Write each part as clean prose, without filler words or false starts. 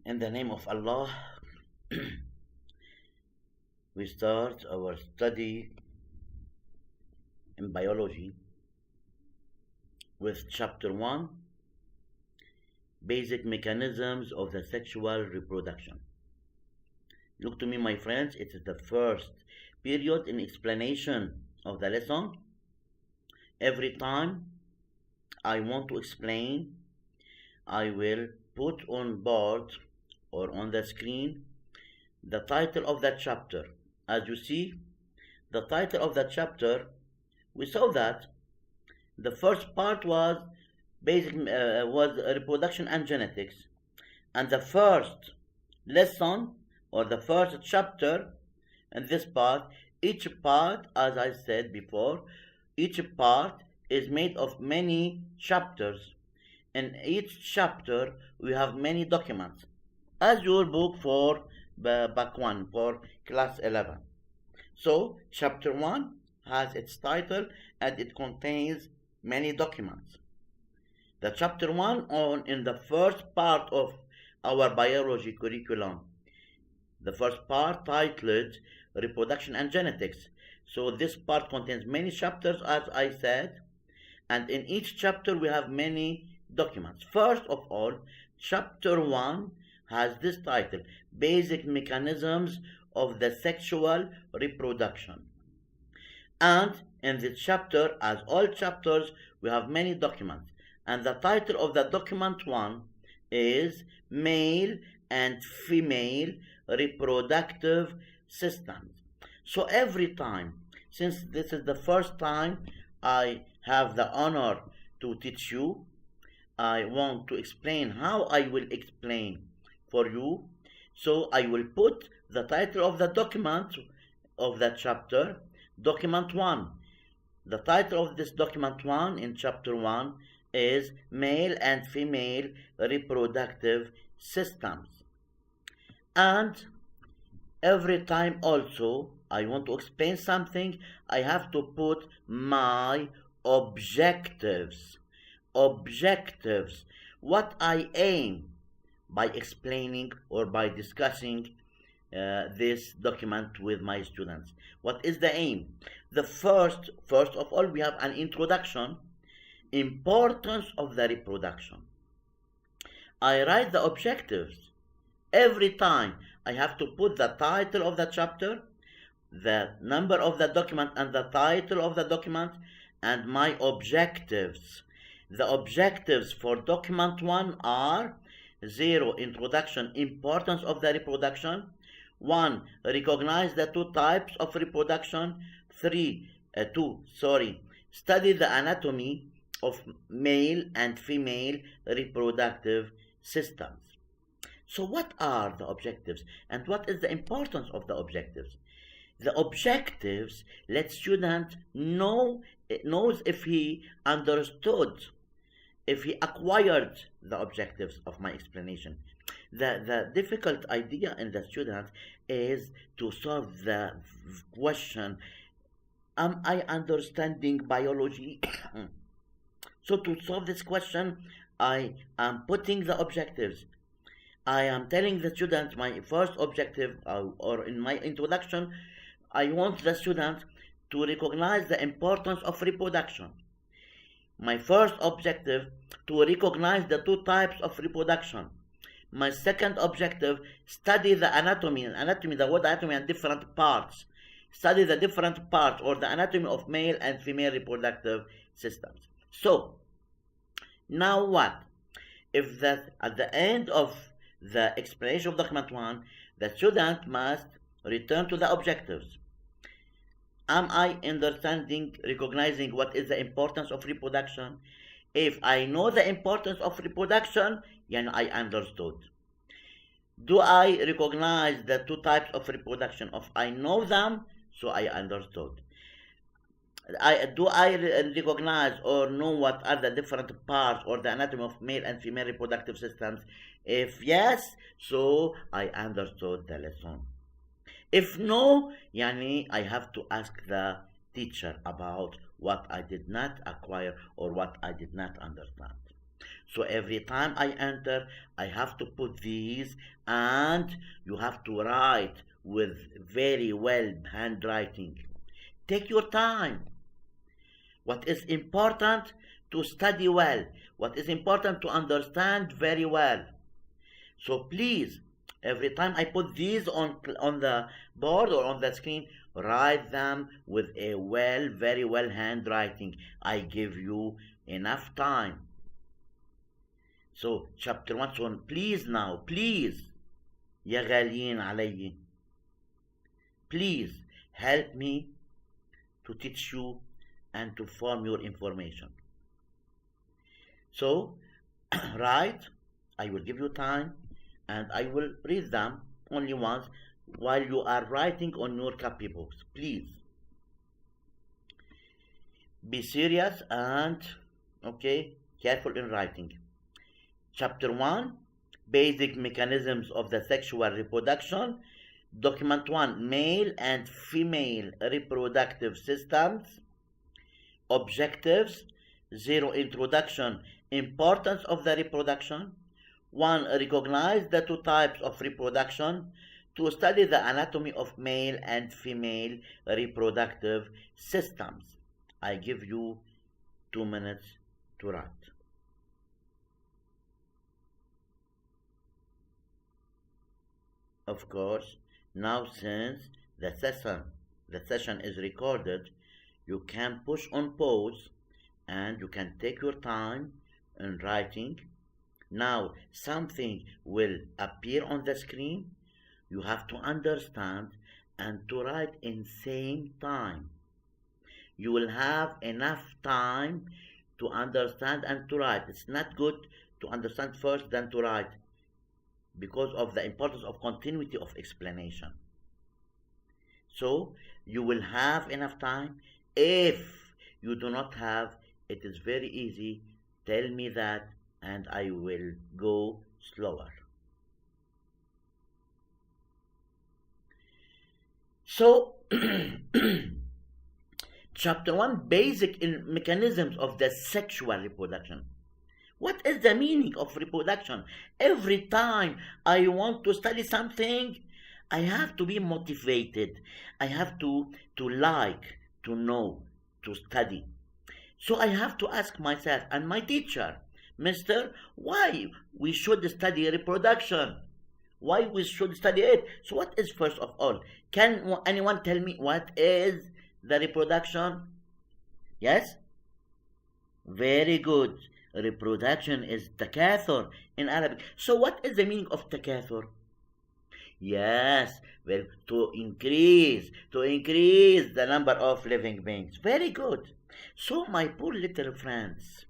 In the name of Allah, we start our study in biology with chapter 1, basic mechanisms of the sexual reproduction. Look to me, my friends, it is the first period in explanation of the lesson. Every time I want to explain, I will put on board or on the screen the title of that chapter. As you see, the title of that chapter, we saw that the first part was reproduction and genetics, and the first lesson or the first chapter in this part, each part, as I said before, each part is made of many chapters. In each chapter, we have many documents, as your book for back 1 for class 11. So, chapter 1 has its title and it contains many documents. The chapter 1 in the first part of our biology curriculum. The first part titled Reproduction and Genetics. So this part contains many chapters, as I said, and in each chapter we have many documents. First of all, chapter 1 has this title, Basic Mechanisms of the Sexual Reproduction. And in this chapter, as all chapters, we have many documents. And the title of the document 1 is Male and Female Reproductive Systems. So every time, since this is the first time I have the honor to teach you, I want to explain how I will explain for you. So I will put the title of the document of that chapter, document 1. The title of this document 1 in chapter 1 is Male and Female Reproductive Systems. And every time also I want to explain something, I have to put my objectives. Objectives. What I aim by explaining or by discussing this document with my students. What is the aim? The first of all, we have an introduction, importance of the reproduction. I write the objectives. Every time I have to put the title of the chapter, the number of the document and the title of the document, and my objectives. The objectives for document 1 are 0. Introduction, importance of the reproduction. 1. Recognize the two types of reproduction. 2. Study the anatomy of male and female reproductive systems. So what are the objectives and what is the importance of the objectives? The objectives let student knows if he understood, if he acquired the objectives of my explanation. The difficult idea in the student is to solve the question, am I understanding biology? So to solve this question, I am putting the objectives. I am telling the student my first objective, or in my introduction, I want the student to recognize the importance of reproduction. My first objective, to recognize the two types of reproduction. My second objective, study the anatomy. The word anatomy and different parts. Study the different parts or the anatomy of male and female reproductive systems. So, now what? If that at the end of the explanation of document 1, the student must return to the objectives. Am I understanding, recognizing what is the importance of reproduction? If I know the importance of reproduction, then I understood. Do I recognize the two types of reproduction? If I know them, so I understood. Do I recognize or know what are the different parts or the anatomy of male and female reproductive systems? If yes, so I understood the lesson. If no, I have to ask the teacher about what I did not acquire or what I did not understand. So every time I enter, I have to put these, and you have to write with very well handwriting. Take your time. What is important to study well, what is important to understand very well. So please, every time I put these on the board or on the screen, write them with a very well handwriting. I give you enough time. So chapter 1, so please now, please, يا غاليين علي, please help me to teach you and to form your information. So write, I will give you time, and I will read them only once while you are writing on your copybooks. Please be serious and careful in writing. Chapter 1, Basic Mechanisms of the Sexual Reproduction. Document 1, Male and Female Reproductive Systems. Objectives: 0, Introduction, Importance of the Reproduction. 1, Recognize the two types of reproduction. 2, Study the anatomy of male and female reproductive systems. I give you 2 minutes to write. Of course, now since the session is recorded, you can push on pause and you can take your time in writing. Now something will appear on the screen. You have to understand and to write in same time. You will have enough time to understand and to write. It's not good to understand first then to write, because of the importance of continuity of explanation. So you will have enough time. If you do not have, it is very easy. Tell me that and I will go slower. So chapter 1, Basic Mechanisms of the Sexual Reproduction. What is the meaning of reproduction? Every time I want to study something, I have to be motivated. I have to like, to know, to study. So I have to ask myself and my teacher, Mister, why we should study reproduction? Why we should study it? So what is first of all? Can anyone tell me what is the reproduction? Yes? Very good. Reproduction is takathur in Arabic. So what is the meaning of takathur? Yes, well, to increase the number of living beings. Very good. So my poor little friends,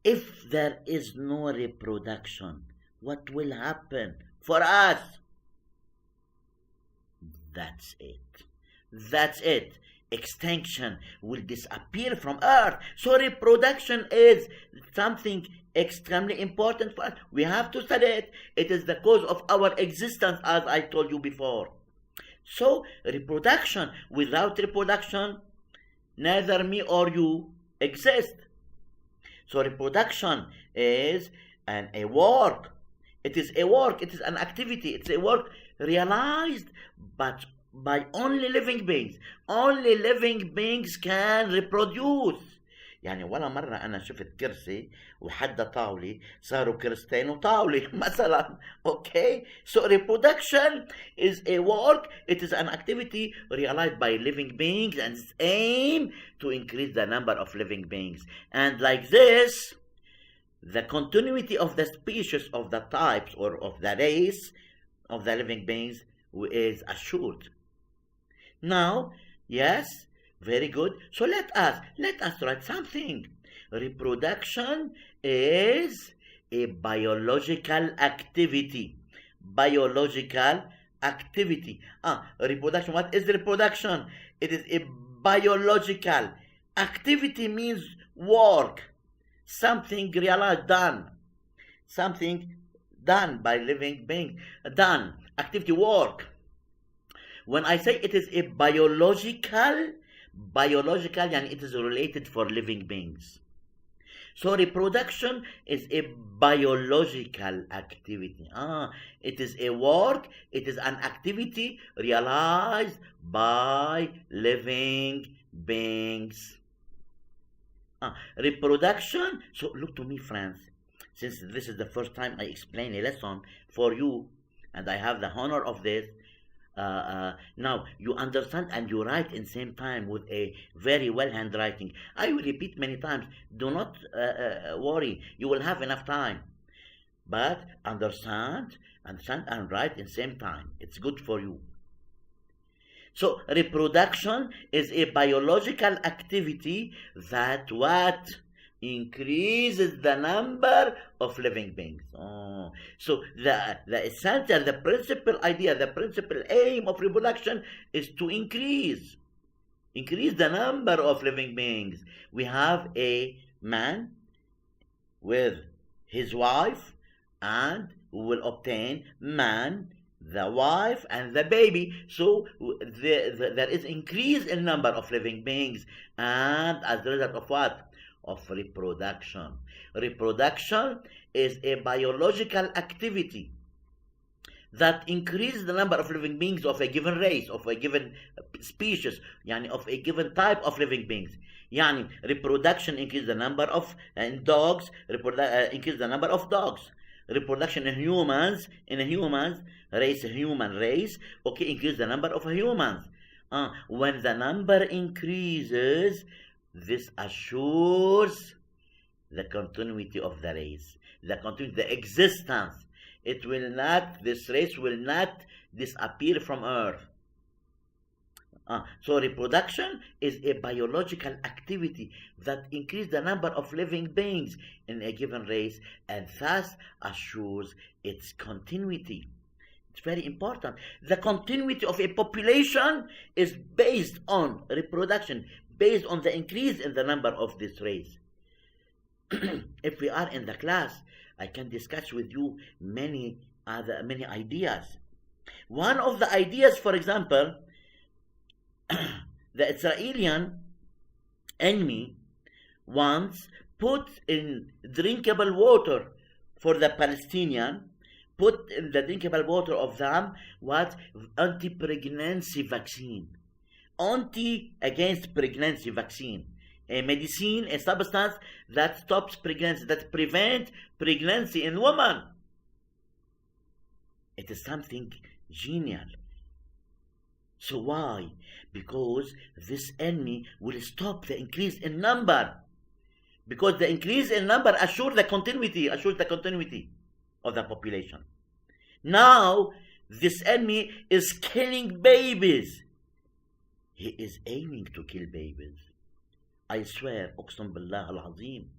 if there is no reproduction, what will happen for us? That's it. Extinction will disappear from Earth. So reproduction is something extremely important for us. We have to study it. It is the cause of our existence, as I told you before. So reproduction, without reproduction, neither me or you exist. So reproduction is a work. It is a work. It is an activity. It's a work realized, but by only living beings. Only living beings can reproduce. يعني ولا مرة أنا شفت كرسي وحدة طاولة صاروا كرستين وطاولة مثلا. Okay, so reproduction is a work. It is an activity realized by living beings and its aim to increase the number of living beings. And like this, the continuity of the species, of the types, or of the race of the living beings is assured. Now, yes, very good. So let us write something. Reproduction is a biological activity. Biological activity. Reproduction. What is reproduction? It is a biological activity, means work. Something realized, done. Something done by living beings. Done. Activity, work. When I say it is a biological, and it is related for living beings. So reproduction is a biological activity. It is a work, it is an activity realized by living beings. Reproduction. So look to me, friends. Since this is the first time I explain a lesson for you, and I have the honor of this, now you understand and you write in the same time with a very well handwriting. I will repeat many times. Do not worry. You will have enough time. But understand and write in the same time. It's good for you. So reproduction is a biological activity that what? Increases the number of living beings. So the essential, the principal idea, the principal aim of reproduction is to increase the number of living beings. We have a man with his wife, and we will obtain man, the wife, and the baby. So there is increase in number of living beings, and as a result of what? Of reproduction. Reproduction is a biological activity that increases the number of living beings of a given race, of a given species, of a given type of living beings. Reproduction increases the number of dogs, increases the number of dogs. Reproduction in humans, human race, increase the number of humans. When the number increases, this assures the continuity of the race, the existence. This race will not disappear from Earth. So reproduction is a biological activity that increases the number of living beings in a given race, and thus assures its continuity. It's very important. The continuity of a population is based on reproduction, based on the increase in the number of this race. If we are in the class, I can discuss with you many ideas. One of the ideas, for example, the Israeli enemy once put in drinkable water for the Palestinian, put in the drinkable water of them what? Anti-pregnancy vaccine. Against pregnancy vaccine. A medicine, a substance that stops pregnancy, that prevents pregnancy in women. It is something genial. So why? Because this enemy will stop the increase in number. Because the increase in number assures the continuity of the population. Now, this enemy is killing babies. He is aiming to kill babies. I swear, Uqsam Billah al-Azim.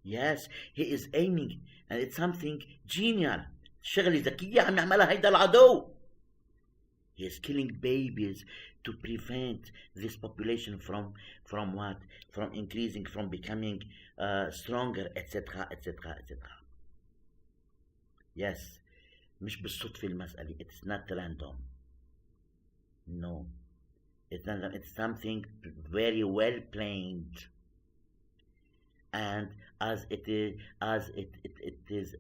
Yes, he is aiming, and it's something genial. شغلة ذكية عم يعملها هيدا العدو. He is killing babies to prevent this population from what? From increasing, from becoming stronger, etc., etc., etc. Yes, مش بالصدفة المسألة. It's not random. No. It's not. It's something very well planned. And as it is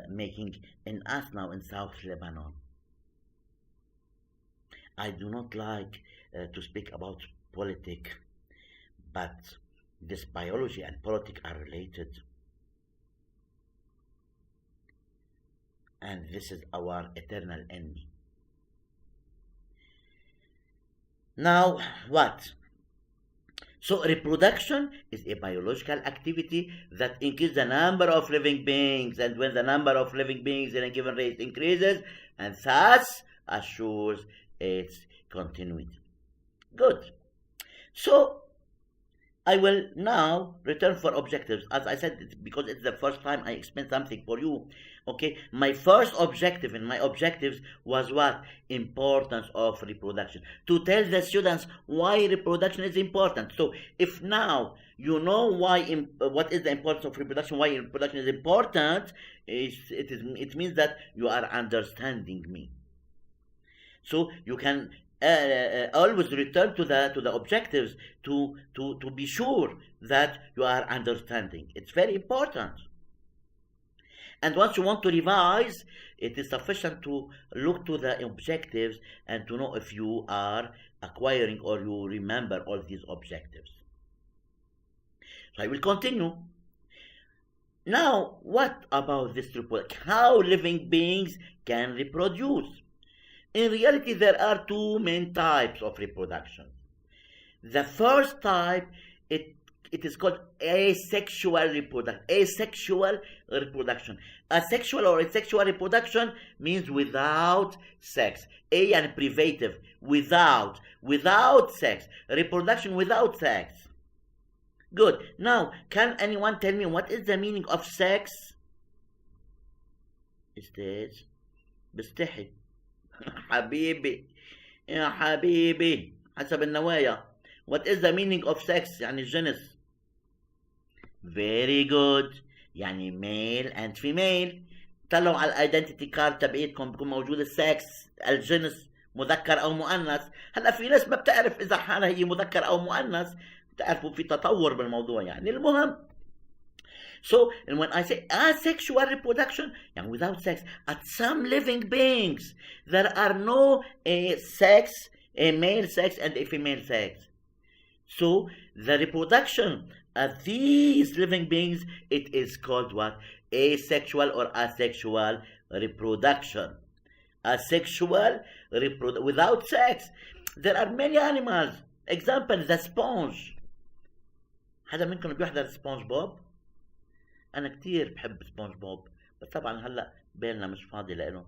making in us now in South Lebanon. I do not like to speak about politics, but this biology and politics are related. And this is our eternal enemy. Now, what? So reproduction is a biological activity that increases the number of living beings, and when the number of living beings in a given race increases, and thus assures its continuity. Good. So I will now return for objectives. As I said, because it's the first time I explain something for you. Okay, my first objective in my objectives was what? Importance of reproduction. To tell the students why reproduction is important. So if now you know what is the importance of reproduction, why reproduction is important, it means that you are understanding me. So you can always return to the objectives to be sure that you are understanding. It's very important. And once you want to revise, it is sufficient to look to the objectives and to know if you are acquiring or you remember all these objectives. So I will continue. Now, what about this reproduction? How living beings can reproduce? In reality, there are two main types of reproduction. The first type, it is called asexual reproduction. Asexual reproduction. Asexual or asexual reproduction means without sex. A and privative, without sex. Reproduction without sex. Good. Now, can anyone tell me what is the meaning of sex? Stage. بستحي. حبيبي. يا حبيبي. حسب النوايا. What is the meaning of sex? يعني الجنس. Very good. يعني male and female. طلعوا على الايدنتيتي كارد تبعيتكم بيكون موجود السكس الجنس مذكر او مؤنث. هلا في ناس ما بتعرف اذا حالها هي مذكر او مؤنث. بتعرفوا في تطور بالموضوع يعني. المهم. So, and when I say asexual reproduction, يعني without sex, at some living beings, there are no sex, a male sex and a female sex. So, the reproduction of these living beings, it is called what? Asexual or asexual reproduction. Asexual without sex. There are many animals. Example, the sponge. حدا منكم بيحضر سبونج بوب؟ أنا كتير بحب سبونج بوب، بس طبعا هلا بالنا مش فاضي لإله،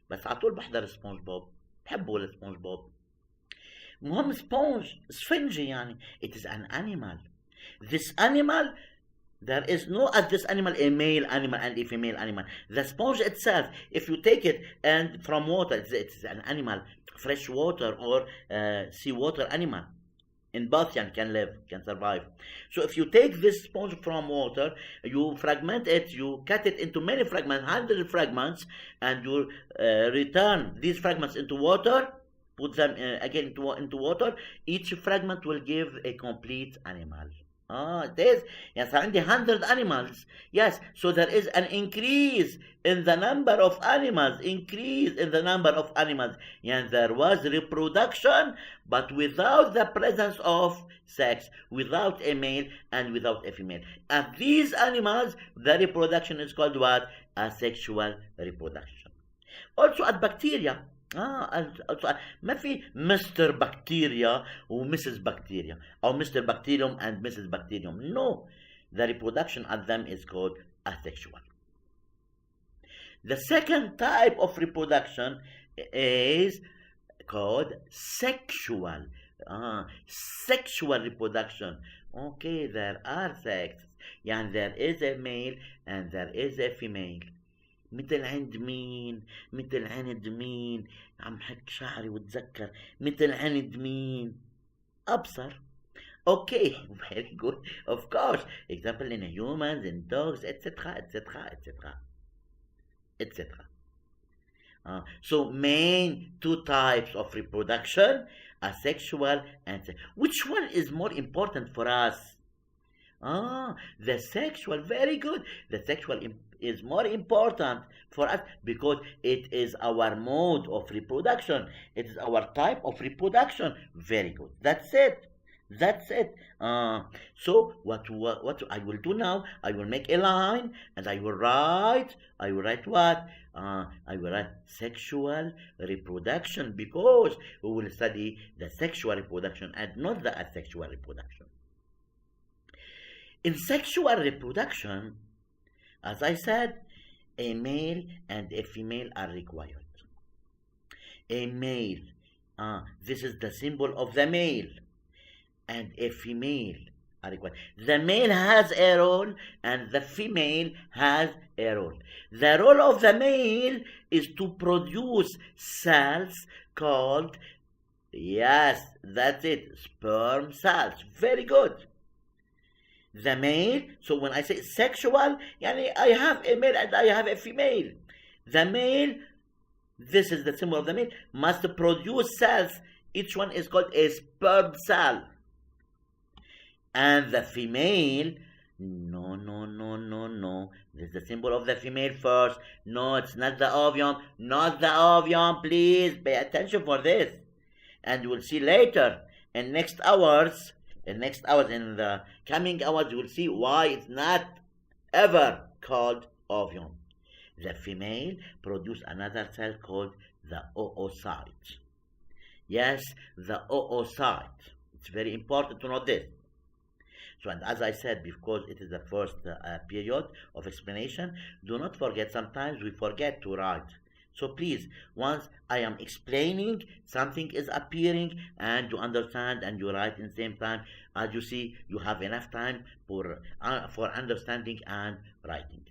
بس على طول بحضر سبونج بوب، بحبه السبونج بوب. المهم سبونج سفنجي يعني. It is an animal. This animal, there is no as this animal a male animal and a female animal. The sponge itself, if you take it and from water, it's an animal, fresh water or sea water animal. In both can live, can survive. So if you take this sponge from water, you fragment it, you cut it into many fragments, 100 fragments, and you return these fragments into water, put them again into water, each fragment will give a complete animal. There's, yes, عندي 100 animals. Yes, so there is an increase in the number of animals. And there was reproduction, but without the presence of sex, without a male and without a female. And these animals, the reproduction is called what? Asexual reproduction. Also at bacteria. ما في مستر بكتيريا ومسز بكتيريا أو مستر بكتيريوم and Mrs. Bacterium. No, the reproduction of them is called asexual. The second type of reproduction is called sexual. Sexual reproduction. Okay, there are sexes. يعني there is a male and there is a female. مثل عند مين عم حك شعري وتذكر مثل عند مين أبصر. Okay, very good. Of course, example in humans, in dogs, etc. So main two types of reproduction, asexual and which one is more important for us? The sexual, very good. The sexual is more important for us because it is our mode of reproduction. It is our type of reproduction. Very good. That's it. So what I will do now, I will make a line and I will write what? I will write sexual reproduction because we will study the sexual reproduction and not the asexual reproduction. In sexual reproduction, as I said, a male and a female are required. A male, this is the symbol of the male, and a female are required. The male has a role and the female has a role. The role of the male is to produce cells called, yes, that's it, sperm cells. Very good. The male, so when I say sexual, yani I have a male and I have a female. The male, this is the symbol of the male, must produce cells Each one is called a sperm cell. And the female, no. This is the symbol of the female first. No, it's not the ovum. Not the ovum. Please pay attention for this. And we'll see later in next hours. In the coming hours, you will see why it's not ever called ovum. The female produces another cell called the oocyte. Yes, the oocyte. It's very important to know this. So, and as I said, because it is the first period of explanation, do not forget, sometimes we forget to write. So please, once I am explaining, something is appearing and you understand and you write in the same time. As you see, you have enough time for understanding and writing.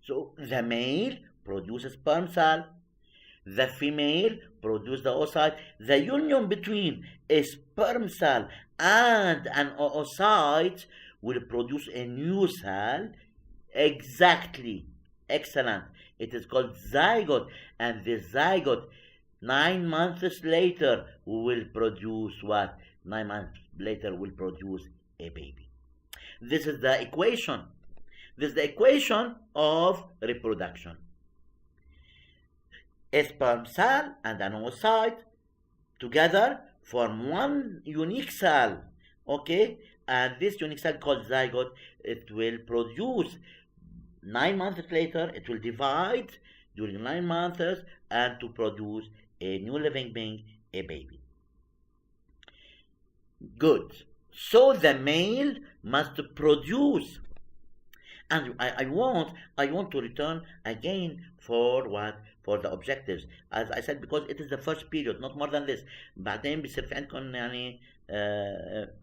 So the male produces sperm cell. The female produces the oocyte. The union between a sperm cell and an oocyte will produce a new cell. Exactly. Excellent. It is called zygote. And the zygote, 9 months later, will produce what? 9 months later will produce a baby. This is the equation. This is the equation of reproduction. A sperm cell and an oocyte together form one unique cell. Okay? And this unique cell called zygote, it will produce 9 months later, it will divide during 9 months and to produce a new living being, a baby. Good. So the male must produce. And I want to return again for what? For the objectives. As I said, because it is the first period, not more than this. بعدين بيصير في عندكم يعني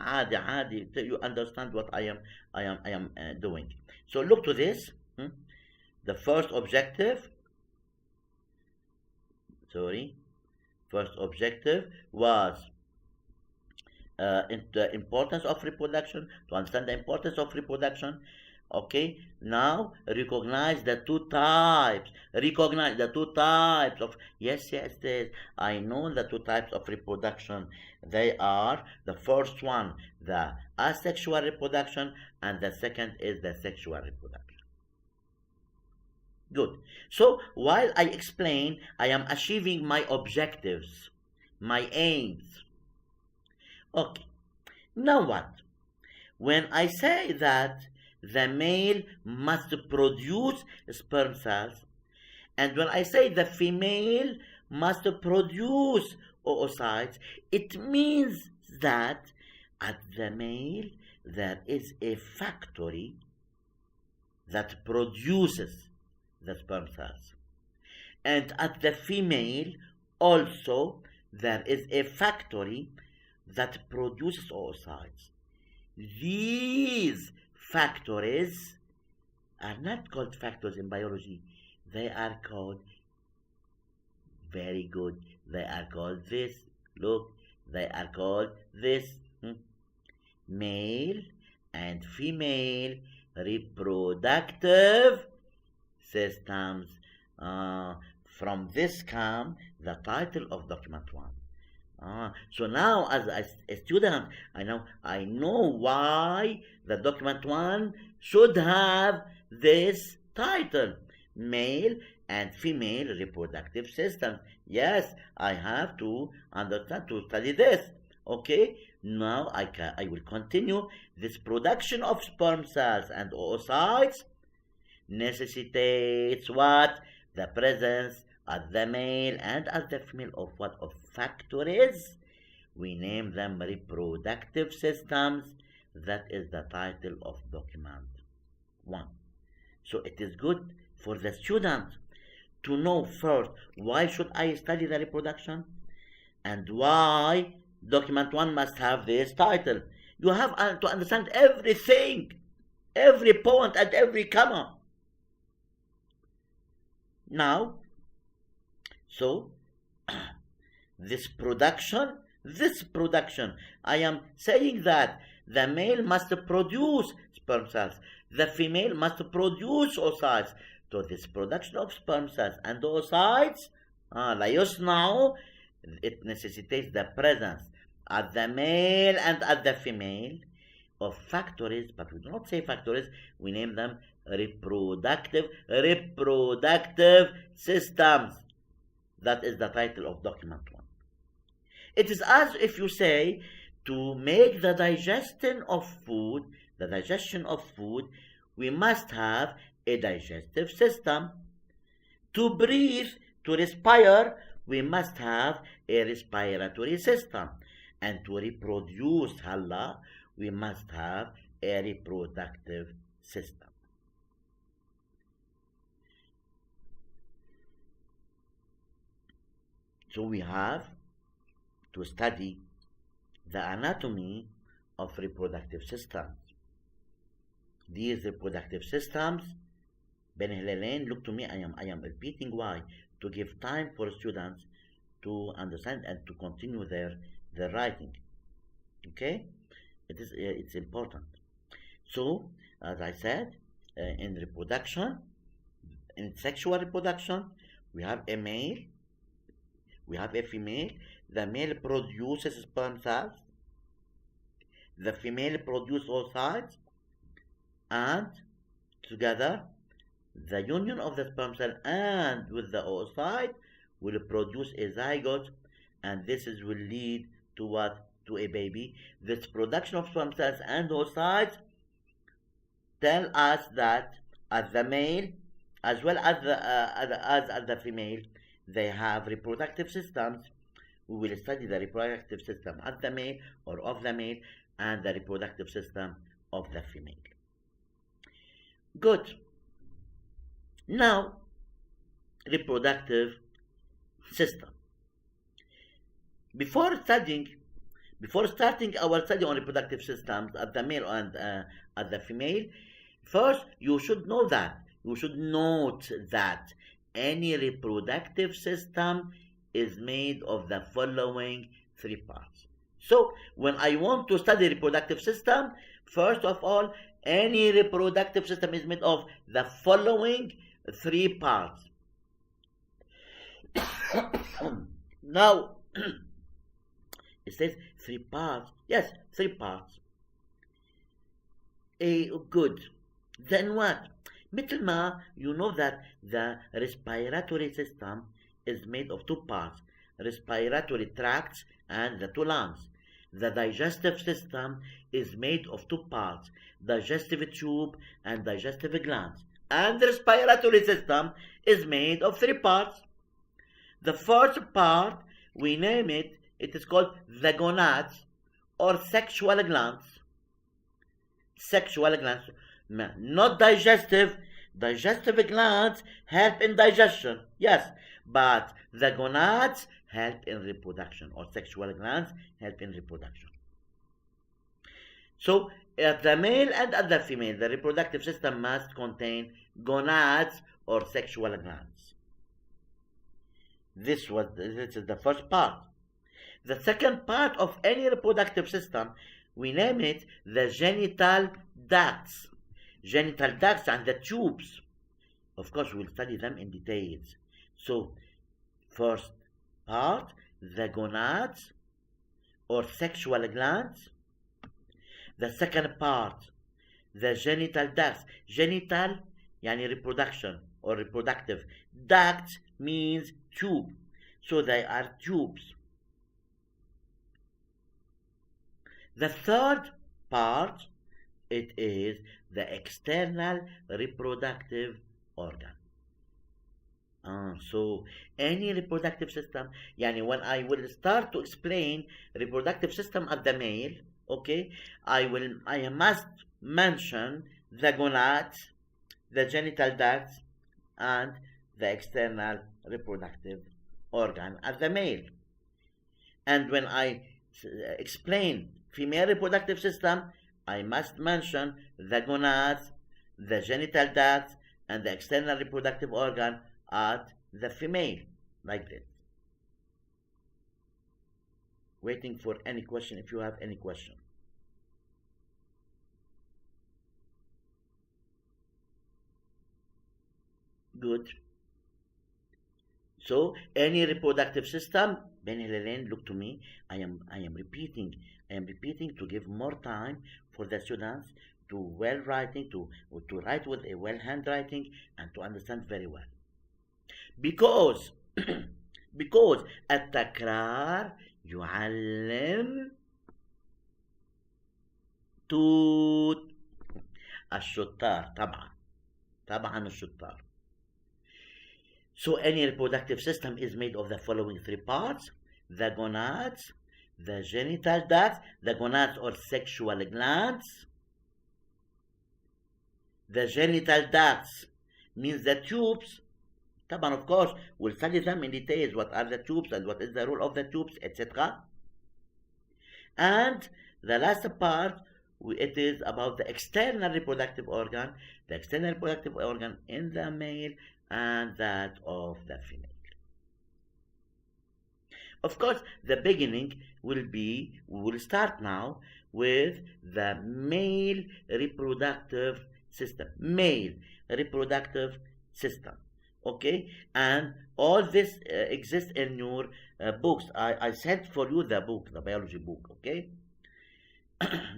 عادي you understand what I am doing. So look to this. The first objective was the importance of reproduction, to understand the importance of reproduction. Okay, now recognize the two types. Yes, I know the two types of reproduction. They are, the first one, the asexual reproduction, and the second is the sexual reproduction. Good. So while I explain, I am achieving my objectives, my aims. Okay. Now what? When I say that the male must produce sperm cells, and when I say the female must produce oocytes, it means that at the male there is a factory that produces the sperm cells, and at the female also there is a factory that produces oocytes. These factories are not called factors in biology. They are called, very good, they are called this. Look, they are called this. Male and female reproductive systems. From this comes the title of document 1. So now, as a student, I know why the document 1 should have this title, male and female reproductive systems. Yes, I have to understand, to study this. Okay, now I will continue. This production of sperm cells and oocytes necessitates what? The presence at the male and at the female of what? Of factories. We name them reproductive systems. That is the title of document 1. So it is good for the student to know first, why should I study the reproduction, and why document 1 must have this title. You have to understand everything, every point and every comma. Now, so this production, I am saying that the male must produce sperm cells, the female must produce oocytes. So this production of sperm cells and oocytes لا يصنع it necessitates the presence at the male and at the female of factories, but we do not say factories, we name them reproductive systems. That is the title of document 1. It is as if you say, to make the digestion of food, we must have a digestive system. To breathe, to respire, we must have a respiratory system. And to reproduce, Allah, we must have a reproductive system. So we have to study the anatomy of reproductive systems. These reproductive systems, Ben Hilalain, look to me, I am repeating why, to give time for students to understand and to continue their writing. Okay? It's important. So, as I said, in reproduction, in sexual reproduction, we have a male, we have a female. The male produces sperm cells, the female produces oocytes, and together the union of the sperm cell and with the oocyte will produce a zygote, and this will lead to what? To a baby. This production of sperm cells and oocytes tell us that as the male as well as the female, they have reproductive systems. We will study the reproductive system of the male or of the male and the reproductive system of the female. Good. Now, reproductive system. Before starting our study on reproductive systems at the male and at the female, first you should note that any reproductive system is made of the following three parts. So, when I want to study reproductive system, first of all, any reproductive system is made of the following three parts. Now, it says three parts. Yes, three parts. Good. Then what? Mittelma, you know that the respiratory system is made of two parts, respiratory tracts and the two lungs. The digestive system is made of two parts, digestive tube and digestive glands. And the respiratory system is made of three parts. The first part, we name it, it is called the gonads or sexual glands. Sexual glands, not digestive. Digestive glands help in digestion, yes, but the gonads help in reproduction, or sexual glands help in reproduction. So, at the male and at the female, the reproductive system must contain gonads or sexual glands. This is the first part. The second part of any reproductive system, we name it the genital ducts. Genital ducts and the tubes. Of course, we'll study them in details. So, first part, the gonads or sexual glands. The second part, the genital ducts. Genital, yani reproduction or reproductive. Duct means tube. So they are tubes. The third part, it is the external reproductive organ. So any reproductive system, yani when I will start to explain reproductive system at the male, okay, I must mention the gonads, the genital ducts, and the external reproductive organ at the male. And when I explain female reproductive system, I must mention the gonads, the genital ducts, and the external reproductive organ at the female, like this. Waiting for any question if you have any question. Good. So any reproductive system, Ben Helen, look to me. I am repeating. I am repeating to give more time for the students to well writing, to write with a well handwriting and to understand very well. Because because التكرار يعلم توت الشطار طبعا الشطار. So any reproductive system is made of the following three parts: the gonads, the genital ducts, the gonads or sexual glands. The genital ducts means the tubes. طبعا of course we'll study them in details, what are the tubes and what is the role of the tubes, etc. And the last part, it is about the external reproductive organ, the external reproductive organ in the male and that of the female. Of course, the beginning we will start now with the male reproductive system. Male reproductive system. Okay, and all this exists in your books. I sent for you the book, the biology book. Okay,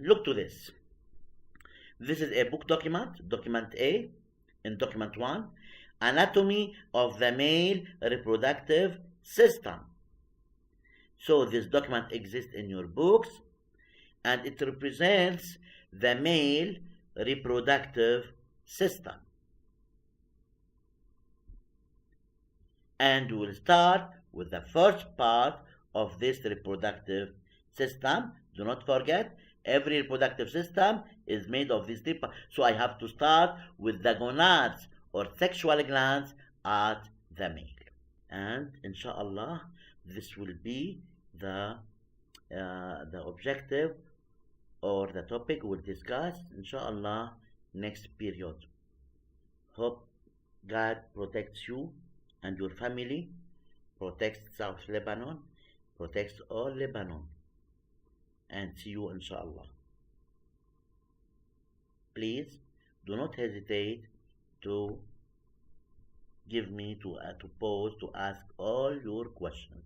look to this. This is a book document, document A, in document 1, anatomy of the male reproductive system. So this document exists in your books, and it represents the male reproductive system. And we will start with the first part of this reproductive system. Do not forget, every reproductive system is made of these three parts. So I have to start with the gonads or sexual glands at the male. And inshallah, this will be the objective or the topic we'll discuss, inshallah, next period. Hope God protects you and your family, protects South Lebanon, protects all Lebanon, and see you inshallah. Please do not hesitate to give me to pose, to ask all your questions.